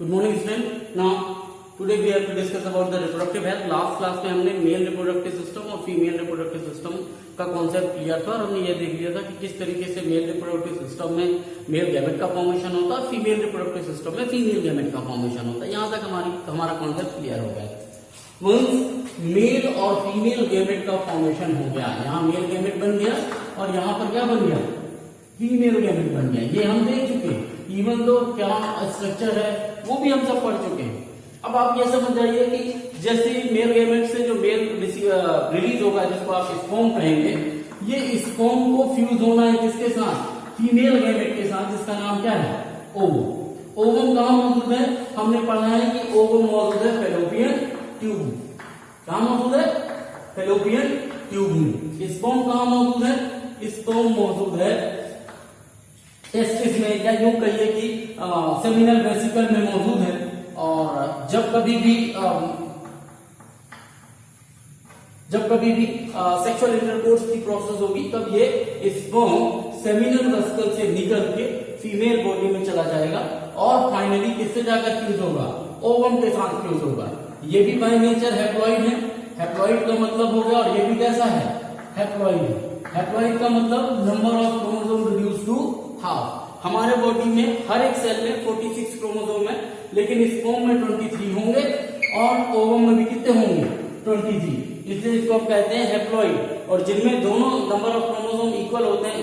Good morning student. Now today we have to discuss about the reproductive health. Last class में हमने male reproductive system और female reproductive system का concept clear था और हमने ये देख लिया था कि किस तरीके से मेल रिप्रोडक्टिव सिस्टम में मेल गैमेट का फॉर्मेशन होता है, फीमेल रिप्रोडक्टिव सिस्टम में फीमेल गैमेट का फॉर्मेशन होता है। यहाँ तक हमारा कॉन्सेप्ट क्लियर हो गया। वंस मेल और फीमेल गैमेट का फॉर्मेशन हो गया, यहाँ मेल गैमेट बन गया और यहाँ पर क्या बन गया, फीमेल गैमेट बन गया। ये हम देख चुके हैं। इवन दो क्या स्ट्रक्चर है वो भी हम सब पढ़ चुके हैं। अब आप ये समझ जाइए कि जैसे मेल गैमेट से जो मेल रिलीज होगा, जिसको आप स्पर्म कहेंगे, ये स्पर्म को फ्यूज होना है किसके साथ, फीमेल गैमेट के साथ, जिसका नाम क्या है, ओवम। ओवम कहाँ मौजूद है, हमने पढ़ा है कि ओवम मौजूद है फैलोपियन ट्यूब। कहाँ मौजूद है, फैलोपियन ट्यूब में। स्पर्म कहाँ मौजूद है, स्पर्म मौजूद है टेस्टिस में, या यूं कहिए कि सेमिनल वेसिकल में मौजूद है। और जब कभी भी सेक्सुअल इंटरकोर्स की प्रोसेस होगी, तब ये स्पर्म सेमिनल वेसिकल से निकल के फीमेल बॉडी में चला जाएगा और फाइनली किससे जाकर फ्यूज होगा, ओवम के साथ फ्यूज होगा। ये भी बाय नेचर हैप्लॉइड है। हैप्लॉइड का मतलब हो गया, और ये भी कैसा है, हैप्लॉइड। हैप्लॉइड का मतलब number of chromosome reduce to half. हमारे बॉडी में हर एक सेल में 46 क्रोमोसोम है, लेकिन स्पर्म में 23 होंगे और ओवम में भी कितने होंगे, 23। इसलिए इसको हम कहते हैं हैप्लॉइड। और जिनमें दोनों नंबर ऑफ क्रोमोसोम इक्वल होते हैं,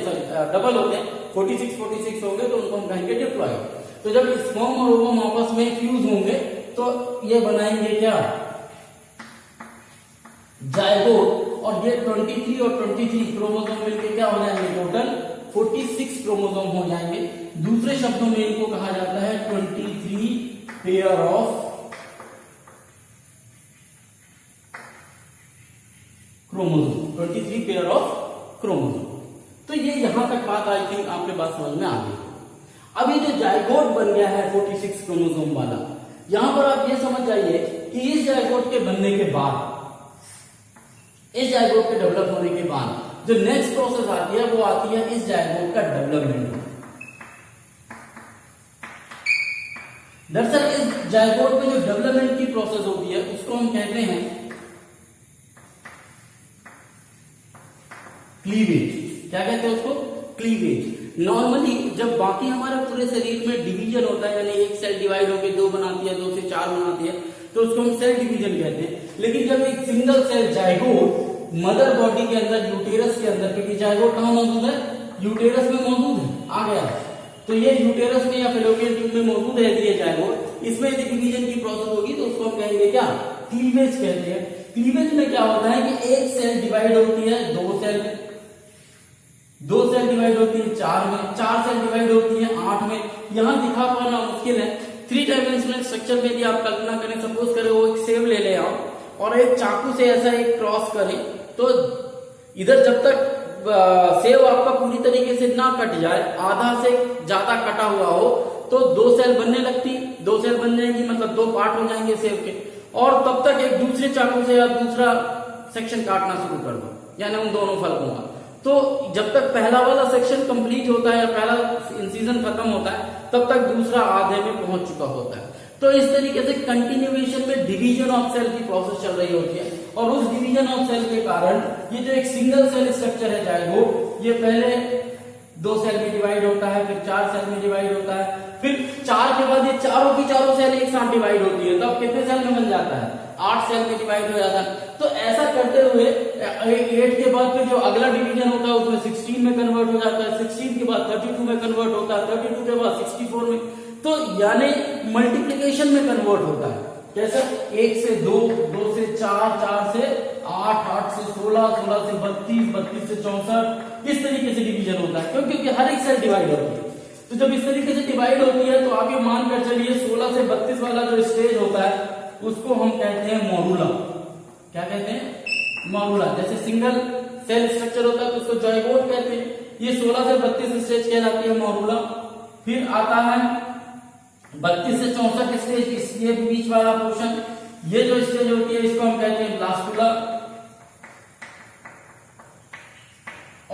डबल होते हैं, 46 होंगे, तो उनको हम कहेंगे डिप्लॉइड। तो जब स्पर्म और ओवम आपस में फ्यूज होंगे तो ये बनाएंगे क्या, जायगोट। और ये 23 और 23 क्रोमोसोम मिलकर क्या हो जाएंगे, टोटल 46 क्रोमोसोम हो जाएंगे। दूसरे शब्दों में इनको कहा जाता है 23 pair of chromosome. 23 pair of chromosome. तो ये यहां तक बात आई थिंक आपके पास समझ में आ गई। अब ये जो जायगोट बन गया है 46 क्रोमोसोम वाला, यहां पर आप ये समझ जाइए कि इस जायगोट के बनने के बाद, इस जायगोट के डेवलप होने के बाद जो नेक्स्ट प्रोसेस आती है वो आती है इस जायगोट का डेवलपमेंट। दरअसल इस जायगोट में जो डेवलपमेंट की प्रोसेस होती है उसको हम कहते हैं क्लीवेज। क्या कहते हैं उसको, क्लीवेज। नॉर्मली जब बाकी हमारे पूरे शरीर में डिवीजन होता है, यानी एक सेल डिवाइड होकर 2 बनाती है, 2 से 4 बनाती है, तो उसको हम सेल डिवीजन कहते हैं। लेकिन जब एक single cell zygote mother body के अंदर, यूटेरस के अंदर, क्योंकि जायगोट कहां मौजूद है, यूटेरस में मौजूद है, आ गया। तो ये यूटेरस में या फैलोपियन ट्यूब में मौजूद है ये जायगोट। इसमें यदि डिवीजन की प्रोसेस होगी तो उसको हम कहेंगे क्या, क्लीवेज कहते हैं। क्लीवेज में क्या होता है कि एक सेल डिवाइड होती है 2 सेल में, 2 सेल डिवाइड होती है 4 में, 4 सेल डिवाइड होती है 8 में। यहां दिखा पाना मुश्किल है। 3 डायमेंशनल स्ट्रक्चर में यदि आप कल्पना करें, सपोज करें वो एक सेब ले ले आओ और एक चाकू से ऐसा एक क्रॉस करें, तो इधर जब तक सेब आपका पूरी तरीके से ना कट जाए, आधा से ज्यादा कटा हुआ हो, तो 2 सेल बनने लगती, 2 सेल बन जाएंगी, मतलब 2 पार्ट हो जाएंगे सेब के। और तब तक एक दूसरे चाकू से या दूसरा सेक्शन काटना शुरू कर दो, यानी उन दोनों फलकों का। तो जब तक पहला वाला सेक्शन कंप्लीट होता है या पहला इंसिजन खत्म होता है, तब तक दूसरा आधे में पहुंच चुका होता है। तो इस तरीके से कंटिन्यूएशन में डिवीजन ऑफ सेल की प्रोसेस चल रही होती है। और उस डिवीजन ऑफ सेल के कारण ये जो एक सिंगल सेल स्ट्रक्चर है जायगोट, ये पहले 2 सेल में डिवाइड होता है, फिर 4 सेल में डिवाइड होता है, फिर 4 के बाद ये चारों की चारों सेल एक साथ डिवाइड होती है, तब कितने सेल में बन जाता है, 8 सेल में डिवाइड हो जाता है। तो ऐसा करते हुए 8 के बाद फिर जो अगला डिवीजन होता है उसमें 16 में कन्वर्ट हो जाता है, 16 के बाद 32 में कन्वर्ट होता है, 32 के बाद 64 में, तो यानी मल्टीप्लीकेशन में कन्वर्ट होता है। कैसे, 1 से 2, 2 से 4, 4 से 8, 8 से 16, 16 से 32, 32 से 64, इस तरीके से डिवीजन होता है। क्योंकि हर एक सेल डिवाइड होती है। तो जब इस तरीके से डिवाइड होती है तो आगे मानकर चलिए 16 से 32 वाला जो स्टेज होता है उसको हम कहते हैं मॉरूला। क्या कहते हैं, मॉरूला। जैसे सिंगल सेल स्ट्रक्चर होता है तो उसको जायगोट कहते हैं। ये 16 से 32 स्टेज कहलाती है मॉरूला। फिर आता है 32 से 64 स्टेज, ये बीच वाला पोर्शन, ये जो स्टेज होती है इसको हम कहते हैं ब्लास्टुला।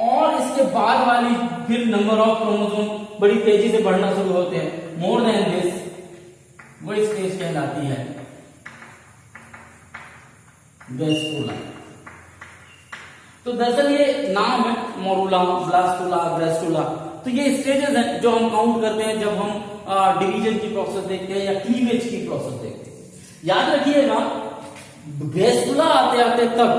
और इसके बाद वाली फिर नंबर ऑफ क्रोमोसोम बड़ी तेजी से बढ़ना शुरू होते हैं, मोर देन दिस। वो स्टेज कहलाती है गैस्ट्रुला। तो दरअसल ये नाम है मोरूला, ब्लास्टुला, गैस्ट्रुला। तो ये स्टेजेस हैं जो हम काउंट करते हैं जब हम डिवीजन की प्रोसेस देखते हैं या क्लीवेज की प्रोसेस देखते हैं। याद रखिएगा गैस्ट्रुला आते आते तक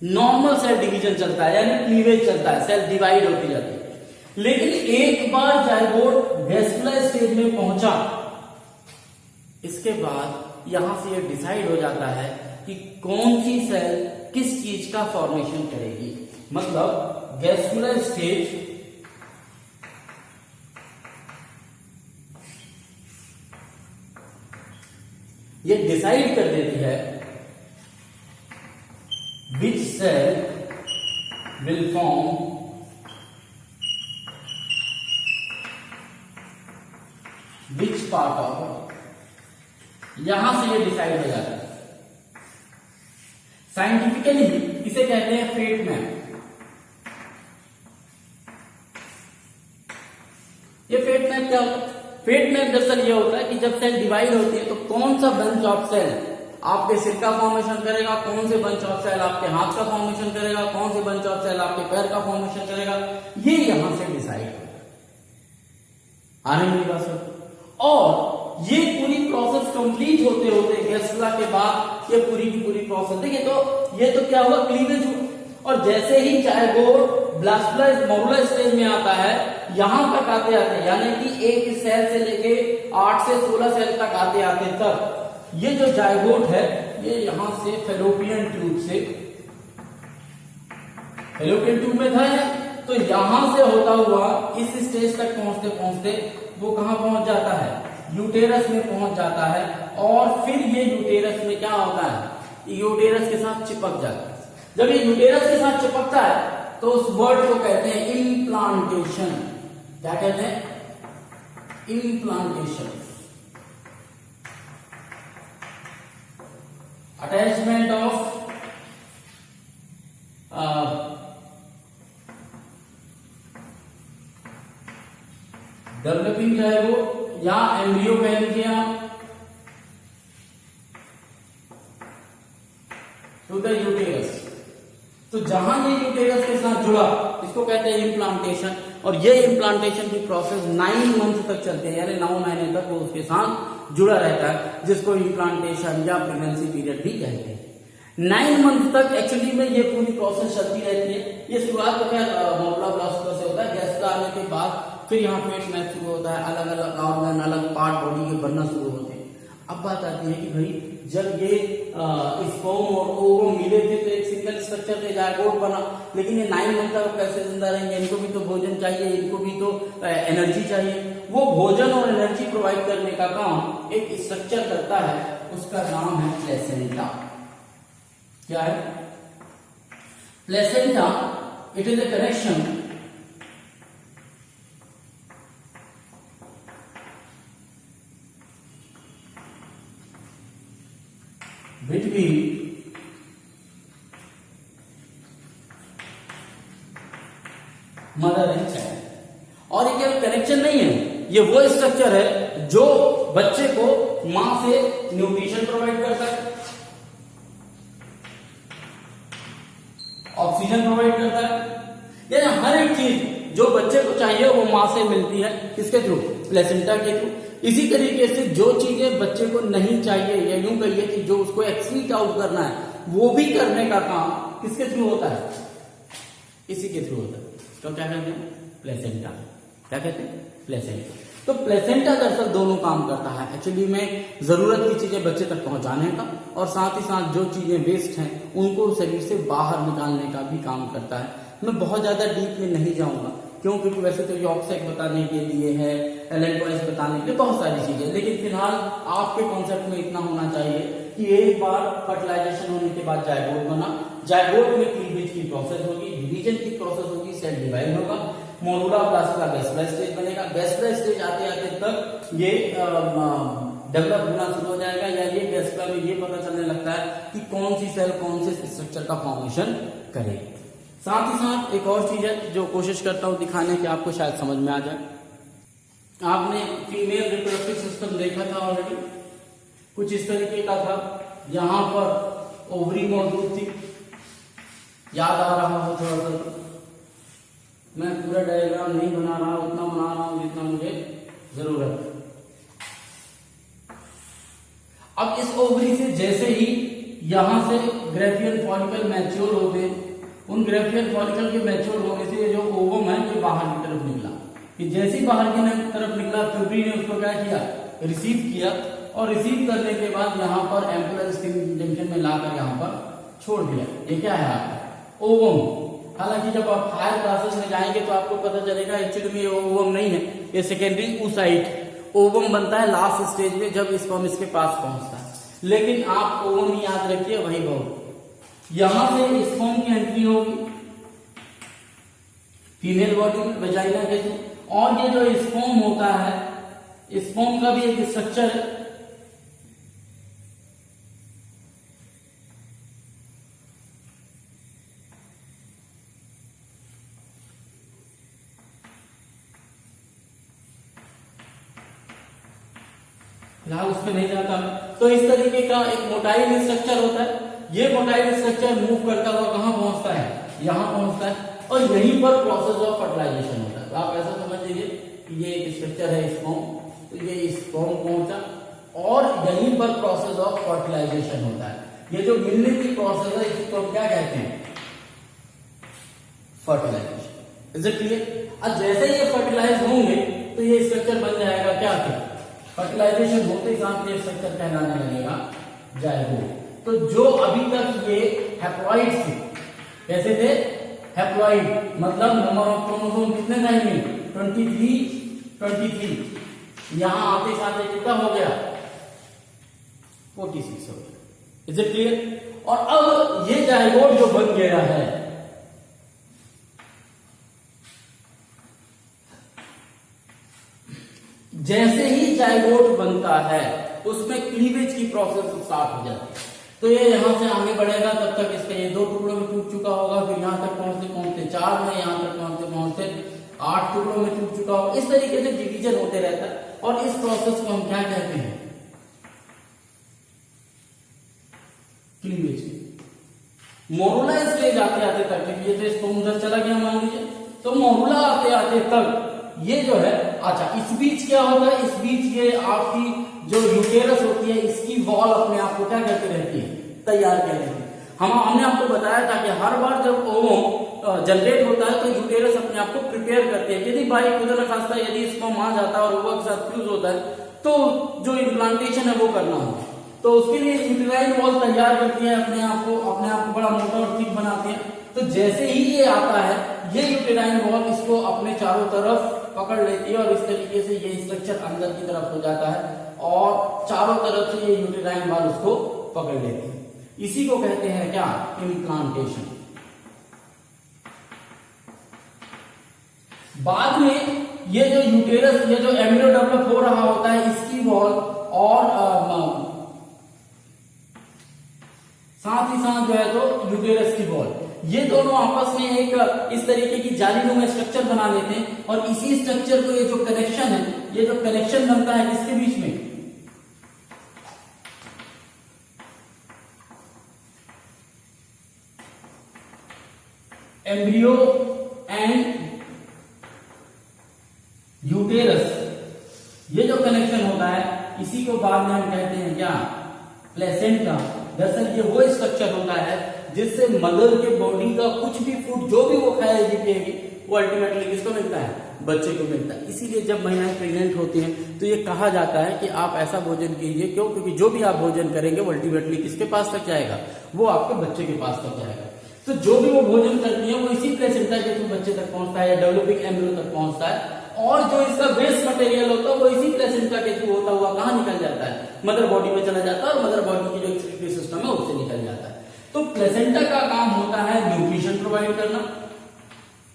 नॉर्मल सेल डिवीजन चलता है, यानी क्लीवेज चलता है, सेल डिवाइड होती जाती है। लेकिन एक बार जाइगोट गैस्ट्रुला स्टेज में पहुंचा, इसके बाद यहां से ये डिसाइड हो जाता है कि कौन सी सेल किस चीज का फॉर्मेशन करेगी। मतलब गैस्ट्रुला स्टेज ये डिसाइड कर देती है which cell will form which part of, यहां से ये डिसाइड हो जाता है। साइंटिफिकली इसे कहते हैं फेट मैप। ये फेट मैप क्या होता है? फेट मैप दरअसल ये होता है कि जब सेल डिवाइड होती है तो कौन सा बंच ऑफ सेल आपके सिर का फॉर्मेशन करेगा, कौन से बंच ऑफ सेल आपके हाथ का फॉर्मेशन करेगा, कौन से बंच ऑफ सेल आपके पैर का फॉर्मेशन करेगा, ये यहां से डिसाइड होगा। आने मेरी बात सर। और ये पूरी प्रोसेस कंप्लीट होते होते गैस्ट्रुला के बाद ये पूरी की पूरी प्रोसेस देखिए, तो ये तो क्या हुआ, क्लीवेज हुआ। और जैसे ही जाइगोट ब्लास्टुला मोरूला स्टेज में आता है, यहां तक आते आते यानी कि एक सेल से लेके 8 से 16 सेल तक आते आते तक ये जो जाइगोट है ये यहां से फेलोपियन ट्यूब से, फेलोपियन ट्यूब में था है, तो यहां से होता हुआ इस स्टेज तक पहुंचते पहुंचते वो कहां पहुंच जाता है, यूटेरस में पहुंच जाता है। और फिर ये यूटेरस में क्या होता है, यूटेरस के साथ चिपक जाता है। जब ये यूटेरस के साथ चिपकता है तो उस वर्ड को कहते हैं इम्प्लांटेशन। क्या कहते हैं? Implantation. Attachment of developing zygote या एम्ब्रियो कह लीजिए आप टू द यूटेरस। तो जहां ये यूटेरस के साथ जुड़ा इसको कहते हैं इम्प्लांटेशन। और ये इम्प्लांटेशन की प्रोसेस 9 मंथ तक चलते हैं, यानी 9 महीने तक वो उसके साथ जुड़ा रहता है, जिसको इम्प्लांटेशन या प्रेगनेंसी पीरियड भी कहते हैं। 9 मंथ तक एक्चुअली में ये पूरी प्रोसेस चलती रहती है। ये शुरुआत तो खैर मोरूला ब्लास्टुला से होता है। गैस्ट्रुला आने के बाद फिर यहाँ पेट मैप शुरू होता है, अलग अलग ऑर्गन अलग पार्ट बॉडी के बनना शुरू होते हैं। अब बात आती है कि भाई जब ये स्पर्म और ओवम मिले थे तो एक सिंगल स्ट्रक्चर थे, जाइगोट बना, लेकिन ये 9 मंथ तक कैसे जिंदा रहेंगे? इनको भी तो भोजन चाहिए, इनको भी तो एनर्जी चाहिए। वो भोजन और एनर्जी प्रोवाइड करने का काम एक स्ट्रक्चर करता है, उसका नाम है प्लेसेंटा। क्या है placenta? It is a connection between mother and child. और ये केवल कनेक्शन नहीं है, ये वो स्ट्रक्चर है जो बच्चे को मां से न्यूट्रिशन प्रोवाइड करता है, ऑक्सीजन प्रोवाइड करता है, यानी हर एक चीज जो बच्चे को चाहिए वो मां से मिलती है। किसके थ्रू? प्लेसेंटा के थ्रू। इसी तरीके से जो चीजें बच्चे को नहीं चाहिए या यूं कहिए कि जो उसको एक्सक्रीट आउट करना है वो भी करने का काम किसके थ्रू होता है? इसी के थ्रू होता है। तो क्या कहते हैं? प्लेसेंटा। क्या कहते हैं? प्लेसेंटा। तो प्लेसेंटा दरअसल दोनों काम करता है एक्चुअली में, जरूरत की चीजें बच्चे तक पहुंचाने का और साथ ही साथ जो चीजें वेस्ट हैं उनको शरीर से बाहर निकालने का भी काम करता है। मैं बहुत ज्यादा डीप में नहीं जाऊंगा क्योंकि वैसे तो यॉर्कसेक बताने के लिए है, एलेंटोइस बताने के लिए बहुत सारी चीजें, लेकिन फिलहाल आपके कॉन्सेप्ट में इतना होना चाहिए कि एक बार फर्टिलाइजेशन होने के बाद जाइगोट बना, जाइगोट में क्लीवेज की प्रोसेस होगी, डिवीजन की प्रोसेस होगी, सेल डिवाइड होगा, मोरूला ब्लास्टुला गैस्ट्रुला स्टेज बनेगा। गैस्ट्रुला स्टेज आते आते तक ये डेवलप होना शुरू हो जाएगा, या ये गैस्ट्रुला में ये पता चलने लगता है कि कौन सी सेल कौन से स्ट्रक्चर का फॉर्मेशन करेगी। साथ ही साथ एक और चीज है जो कोशिश करता हूं दिखाने की, आपको शायद समझ में आ जाए। आपने फीमेल रिप्रोडक्टिव सिस्टम देखा था ऑलरेडी, कुछ इस तरीके का था, यहां पर ओवरी मौजूद थी, याद आ रहा हो थोड़ा सा, मैं पूरा डायग्राम नहीं बना रहा, उतना बना रहा हूं जितना मुझे जरूरत है। अब इस ओवरी से जैसे ही यहां से ग्रेफियल फॉलिकल मैच्योर हो गए, उन ग्रेफियल फॉलिकल के मैच्योर होने से ये जो ओवम है ये बाहर की तरफ निकला, कि जैसे ही बाहर की तरफ निकला फेब्री ने उसको क्या किया, रिसीव किया, और रिसीव करने के बाद यहाँ पर एम्पुलर स्किन जंक्शन में लाकर यहाँ पर छोड़ दिया। ये क्या है आपका ओवम। हालांकि जब आप हायर क्लासेस में जाएंगे तो आपको पता चलेगा एक्चुअली में ये ओवम नहीं है, ये सेकेंडरी oocyte। ओवम बनता है लास्ट स्टेज में जब स्पर्म इसके पास पहुंचता है, लेकिन आप ओवम ही याद रखिए, वही बहुत। यहां से स्पर्म की एंट्री होगी फीमेल बॉडी में वजाइना के थ्रू, और ये जो स्पर्म होता है, स्पर्म का भी एक स्ट्रक्चर है, फिलहाल उसमें नहीं जाता। तो इस तरीके का एक मोटाइल स्ट्रक्चर होता है, ये मोटाइल स्ट्रक्चर मूव करता हुआ कहां पहुंचता है, यहां पहुंचता है, और यहीं पर प्रोसेस ऑफ फर्टिलाइजेशन होता है। तो आप ऐसा समझ लीजिए कि ये एक स्ट्रक्चर है स्पर्म, तो ये स्पर्म पहुंचा और यहीं पर प्रोसेस ऑफ फर्टिलाइजेशन होता है। ये जो मिलने की प्रोसेस है इसको क्या कहते हैं, फर्टिलाइजेशन। Is it clear? अब जैसे ये फर्टिलाइज होंगे तो ये स्ट्रक्चर बन जाएगा क्या, फर्टिलाइजेशन होते ही साथ ये स्ट्रक्चर कहलाने लगेगा जाइगोट। तो जो अभी तक ये हैप्लॉइड थे, कैसे थे, हैप्लॉइड, मतलब नंबर ऑफ क्रोमोसोम कितने रहेंगे, 23, यहां आते साथ कितना हो गया, 46 हो गया। Is it clear? और अब ये जाइगोट जो बन गया है, जैसे ही जाइगोट बनता है उसमें क्लीवेज की प्रोसेस स्टार्ट हो जाती है। तो ये यहां से आगे बढ़ेगा, तब तक इसके ये 2 टुकड़ों में टूट चुका होगा, फिर यहां तक पहुंचते 4 में, यहां तक पहुंचते 8 टुकड़ों में टूट चुका होगा। इस तरीके से डिवीजन होते रहता है, और इस प्रोसेस को हम क्या कहते हैं, क्लीवेज। मोरुला स्टेज आते आते तक, ये तो स्पर्म उधर चला गया मान लीजिए, तो मोरुला आते आते तक ये जो है, अच्छा इस बीच क्या होता है, इस बीच ये आपकी जो यूटेरस होती है इसकी वॉल अपने आप को क्या करती रहती है, तैयार कर लेती है। हमने आपको बताया था कि हर बार जब ओवम जनरेट होता है तो यूटेरस अपने आप को प्रिपेयर करती है। यदि बाई खुदा न खास्ता यदि स्पर्म आ जाता है और ओवा के साथ फ्यूज होता है तो जो इम्प्लांटेशन है वो करना होगा, तो उसके लिए यूटेराइन वॉल तैयार करती है अपने आप को बड़ा मोटा और थिक बनाती है। तो जैसे ही ये आता है, ये यूटेराइन वॉल इसको अपने चारों तरफ पकड़ लेती है, और इस तरीके से ये स्ट्रक्चर अंदर की तरफ हो जाता है, और चारों तरफ से ये यूटेराइन वॉल उसको पकड़ लेती है। इसी को कहते हैं क्या, इम्प्लांटेशन। बाद में ये जो यूटेरस, ये जो एम्ब्रियो डेवलप हो रहा होता है, इसकी वॉल और साथ ही साथ जो है तो यूटेरस की वॉल, ये दोनों आपस में एक इस तरीके की जालीनुमा स्ट्रक्चर बना लेते हैं, और इसी स्ट्रक्चर को, ये जो कनेक्शन है, ये जो कनेक्शन बनता है किसके बीच में, एम्ब्रियो एंड यूटेरस, ये जो कनेक्शन होता है इसी को बाद में हम कहते हैं क्या, प्लेसेंटा। दरअसल ये वो स्ट्रक्चर होता है जिससे मदर के बॉडी का कुछ भी फूड जो भी वो खाएगी पिएगी वो अल्टीमेटली किसको मिलता है, बच्चे को मिलता है। इसीलिए जब महिलाएं प्रेग्नेंट होती हैं तो ये कहा जाता है कि आप ऐसा भोजन कीजिए, क्यों, क्योंकि जो भी आप भोजन करेंगे वो अल्टीमेटली किसके पास तक जाएगा, वो आपके बच्चे के पास तक जाएगा। तो जो भी वो भोजन करती है वो इसी प्लेसेंटा के थ्रू बच्चे तक पहुंचता है या डेवलपिंग एम्ब्रियो तक पहुंचता है, और जो इसका वेस्ट मटेरियल होता है वो इसी प्लेसेंटा के थ्रू होता हुआ कहां निकल जाता है, मदर बॉडी में चला जाता है, और मदर बॉडी की जो एक्सक्रीटरी सिस्टम है उससे निकल जाता है। तो प्लेसेंटा का काम होता है न्यूट्रिशन प्रोवाइड करना,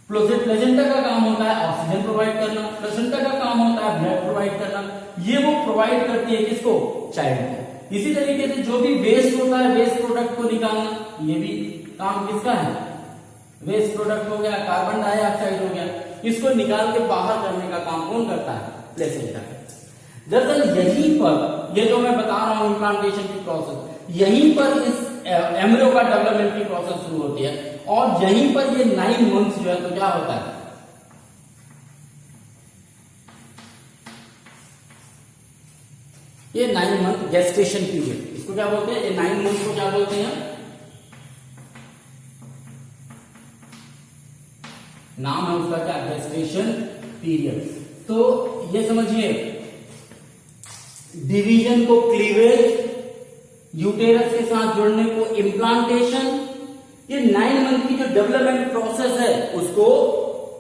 प्लेसेंटा का काम होता है ऑक्सीजन प्रोवाइड करना, प्लेसेंटा का काम होता है ब्लड प्रोवाइड करना, ये वो प्रोवाइड करती है किसको, चाइल्ड को। इसी तरीके से जो भी वेस्ट होता है, वेस्ट प्रोडक्ट को निकालना, ये भी काम किसका है, वेस्ट प्रोडक्ट हो गया, कार्बन डाइऑक्साइड हो गया, इसको निकाल के बाहर करने का काम कौन करता है, प्लेसेंटा कहते हैं। दरअसल यहीं पर ये जो मैं बता रहा हूं इम्प्लांटेशन की प्रोसेस, यहीं पर इस एम्ब्रियो का डेवलपमेंट की प्रोसेस शुरू होती है और यहीं पर ये 9 मंथ्स जो है तो क्या होता है, ये 9 मंथ गेस्टेशन पीरियड, इसको क्या बोलते हैं, ये 9 मंथ को क्या बोलते हैं, नाम है उसका क्या, गेस्टेशन पीरियड। तो ये समझिए डिवीजन को क्लीवेज, यूटेरस के साथ जुड़ने को इम्प्लांटेशन, ये 9 मंथ की जो डेवलपमेंट प्रोसेस है उसको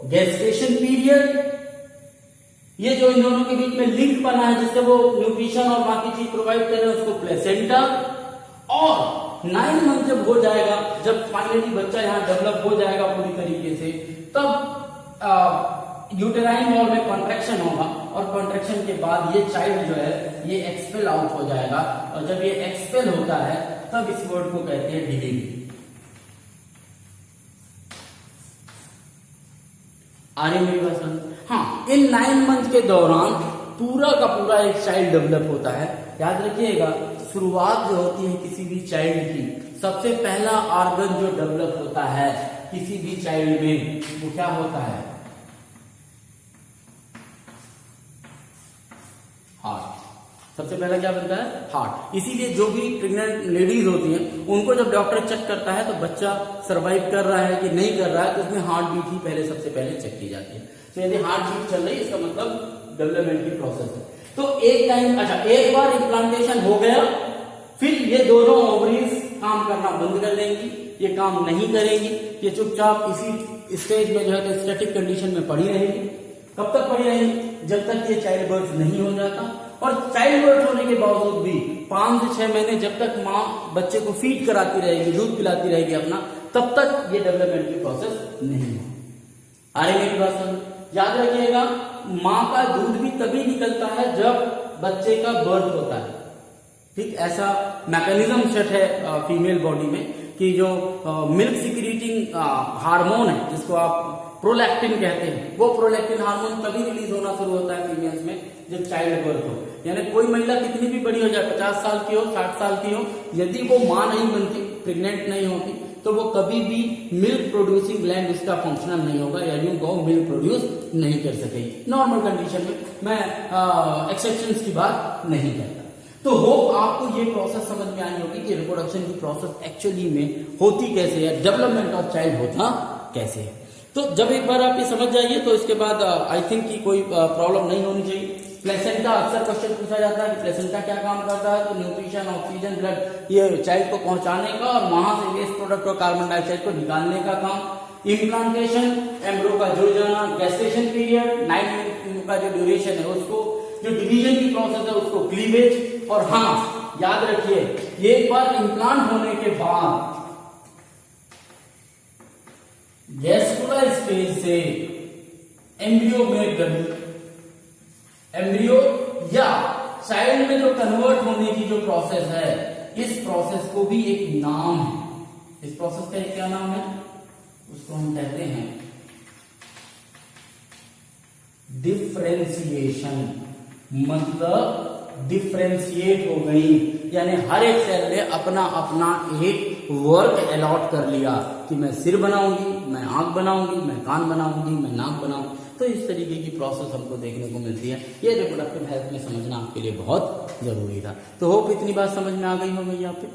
गेस्टेशन पीरियड, ये जो इन दोनों के बीच में लिंक बना है जिससे वो न्यूट्रिशन और बाकी चीज प्रोवाइड कर रहे हैं उसको प्लेसेंटा। और 9 मंथ जब हो जाएगा, जब फाइनली बच्चा यहाँ डेवलप हो जाएगा पूरी तरीके से, तब यूटेराइन वॉल में कॉन्ट्रैक्शन होगा और कॉन्ट्रैक्शन के बाद ये चाइल्ड जो है ये एक्सपेल आउट हो जाएगा और जब ये एक्सपेल होता है तब इस वर्ड को कहते हैं डिलीवरी। आ रही मेरी बात समझ? हाँ, इन 9 मंथ के दौरान पूरा का पूरा एक चाइल्ड डेवलप होता है। याद रखिएगा, शुरुआत जो होती है किसी भी चाइल्ड की, सबसे पहला ऑर्गन जो डेवलप होता है किसी भी चाइल्ड में वो क्या होता है, हार्ट। सबसे पहला क्या बनता है, हार्ट। इसीलिए जो भी प्रेग्नेंट लेडीज होती हैं उनको जब डॉक्टर चेक करता है तो बच्चा सरवाइव कर रहा है कि नहीं कर रहा है तो उसमें हार्ट बीट ही पहले सबसे पहले चेक की जाती है। तो यदि हार्ट बीट चल रही है इसका मतलब डेवलपमेंट की प्रोसेस है। तो एक टाइम, अच्छा, एक बार इम्प्लांटेशन हो गया फिर ये दोनों ओवरीज काम करना बंद कर देंगी, ये काम नहीं करेंगी, ये चुपचाप इसी स्टेज में जो है तो स्टैटिक कंडीशन में पड़ी रहेंगी। कब तक पड़ी रहेंगी, जब तक ये चाइल्ड बर्थ नहीं हो जाता। और चाइल्ड बर्थ होने के बावजूद भी 5 से 6 महीने जब तक माँ बच्चे को फीड कराती रहेगी, दूध पिलाती रहेगी अपना, तब तक ये डेवलपमेंट की प्रोसेस नहीं है। आ रही मेरी बात समझ? याद रखिएगा, माँ का दूध भी तभी निकलता है जब बच्चे का बर्थ होता है। ठीक, ऐसा मैकेनिज्म सेट है फीमेल बॉडी में कि जो मिल्क सिक्रीटिंग हार्मोन है जिसको आप प्रोलैक्टिन कहते हैं, वो प्रोलैक्टिन हार्मोन तभी रिलीज होना शुरू होता है फीमेल्स में जब चाइल्ड बर्थ हो। यानी कोई महिला कितनी भी बड़ी हो जाए, 50 साल की हो, 60 साल की हो, यदि वो मां नहीं बनती, प्रेग्नेंट नहीं होती, तो वो कभी भी मिल्क प्रोड्यूसिंग ग्लैंड उसका फंक्शनल नहीं होगा, यानी वो मिल्क प्रोड्यूस नहीं कर सकेगी नॉर्मल कंडीशन में। मैं एक्सेप्शंस की बात नहीं करता। तो होप आपको ये प्रोसेस समझ में आई होगी कि रिप्रोडक्शन की प्रोसेस एक्चुअली में होती कैसे है, डेवलपमेंट ऑफ चाइल्ड होता कैसे है। तो जब एक बार आप ये समझ जाइए तो इसके बाद आई थिंक कि कोई प्रॉब्लम नहीं होनी चाहिए। प्लेसेंटा, अक्सर क्वेश्चन पूछा जाता है कि प्लेसेंटा क्या काम करता है, तो न्यूट्रिशन, ऑक्सीजन, ब्लड ये चाइल्ड को पहुंचाने का और वहां से वेस्ट प्रोडक्ट और कार्बन डाइऑक्साइड को निकालने का काम। इम्प्लांटेशन, एम्ब्रियो का जुड़ जाना, गेस्टेशन पीरियड 9 मंथ का जो ड्यूरेशन है उसको, जो डिवीजन की प्रोसेस है उसको क्लीवेज। और हाँ, याद रखिए एक बार इम्प्लांट होने के बाद गैस्कुलर स्टेज से एम्ब्रियो में, एम्ब्रियो या चाइल्ड में जो कन्वर्ट होने की जो प्रोसेस है, इस प्रोसेस को भी एक नाम है। इस प्रोसेस का क्या नाम है, उसको हम कहते हैं डिफरेंशिएशन। मतलब डिफरेंशिएट हो गई, यानी हर एक सेल ने अपना अपना एक वर्क अलॉट कर लिया कि मैं सिर बनाऊंगी, मैं आंख बनाऊंगी, मैं कान बनाऊंगी, मैं नाक बनाऊंगी। तो इस तरीके की प्रोसेस हमको देखने को मिलती है। ये रिप्रोडक्टिव हेल्थ में समझना आपके लिए बहुत जरूरी था। तो होप इतनी बात समझ में आ गई होगी यहाँ पे।